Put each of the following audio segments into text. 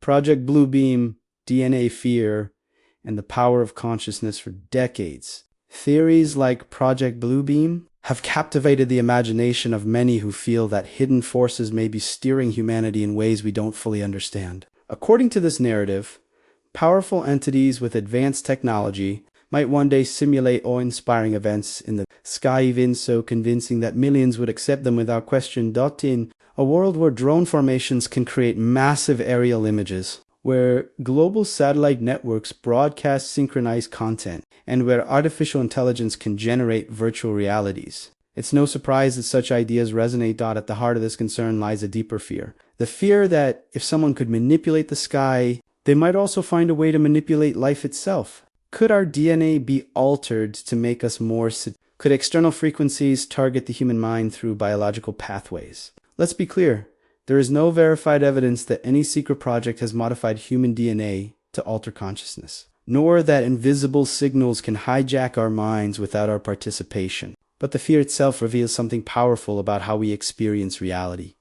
Project Bluebeam, DNA fear, and the power of consciousness for decades. Theories like Project Bluebeam have captivated the imagination of many who feel that hidden forces may be steering humanity in ways we don't fully understand. According to this narrative, powerful entities with advanced technology might one day simulate awe-inspiring events in the sky, even so convincing that millions would accept them without question. In a world where drone formations can create massive aerial images, where global satellite networks broadcast synchronized content, and where artificial intelligence can generate virtual realities, it's no surprise that such ideas resonate. At the heart of this concern lies a deeper fear. The fear that if someone could manipulate the sky, they might also find a way to manipulate life itself. Could our DNA be altered to make us more Could external frequencies target the human mind through biological pathways? Let's be clear. There is no verified evidence that any secret project has modified human DNA to alter consciousness, nor that invisible signals can hijack our minds without our participation. But the fear itself reveals something powerful about how we experience reality.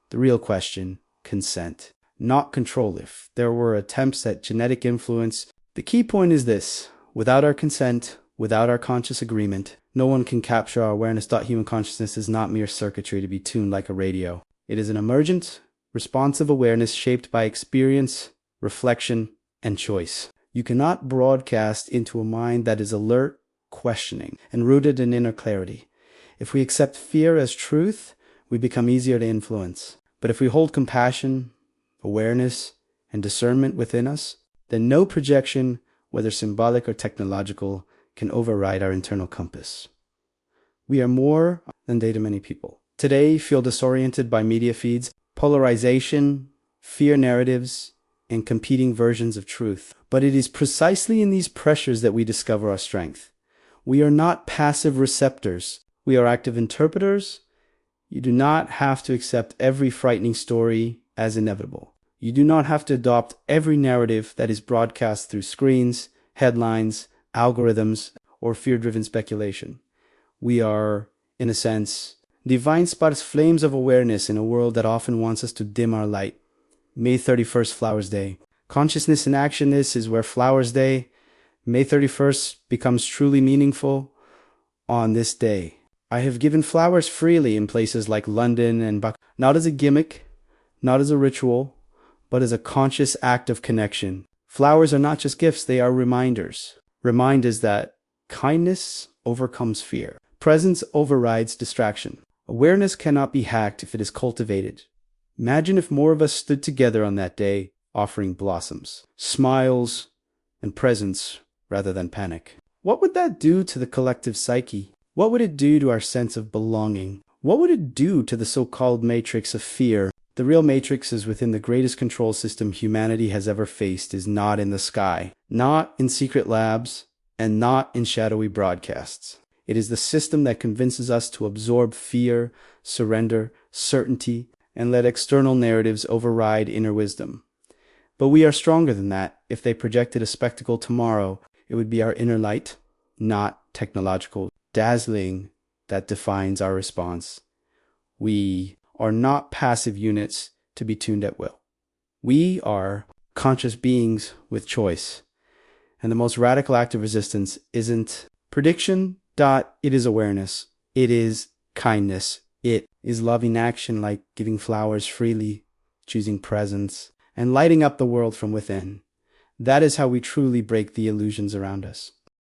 The real question: consent, not control. If there were attempts at genetic influence, the key point is this: without our consent, without our conscious agreement, no one can capture our awareness. Human consciousness is not mere circuitry to be tuned like a radio. It is an emergent, responsive awareness shaped by experience, reflection, and choice. You cannot broadcast into a mind that is alert, questioning, and rooted in inner clarity. If we accept fear as truth, we become easier to influence. But if we hold compassion, awareness, and discernment within us, then no projection, whether symbolic or technological, can override our internal compass. We are more than data. Many people today feel disoriented by media feeds, polarization, fear narratives, and competing versions of truth. But it is precisely in these pressures that we discover our strength. We are not passive receptors. We are active interpreters. You do not have to accept every frightening story as inevitable. You do not have to adopt every narrative that is broadcast through screens, headlines, algorithms, or fear-driven speculation. We are, in a sense, divine sparks, flames of awareness in a world that often wants us to dim our light. May 31st, Flowers Day. Consciousness in action. This is where Flowers Day, May 31st, becomes truly meaningful. On this day, I have given flowers freely in places like London and not as a gimmick, not as a ritual, but as a conscious act of connection. Flowers are not just gifts, they are reminders. Reminders that kindness overcomes fear. Presence overrides distraction. Awareness cannot be hacked if it is cultivated. Imagine if more of us stood together on that day, offering blossoms, smiles, and presence rather than panic. What would that do to the collective psyche? What would it do to our sense of belonging? What would it do to the so-called matrix of fear? The real matrix is within the greatest control system humanity has ever faced, is not in the sky, not in secret labs, and not in shadowy broadcasts. It is the system that convinces us to absorb fear, surrender, certainty, and let external narratives override inner wisdom. But we are stronger than that. If they projected a spectacle tomorrow, it would be our inner light, not technological dazzling, that defines our response. We are not passive units to be tuned at will. We are conscious beings with choice. And the most radical act of resistance isn't prediction. It is awareness. It is kindness. It is loving action, like giving flowers freely, choosing presence, and lighting up the world from within. That is how we truly break the illusions around us.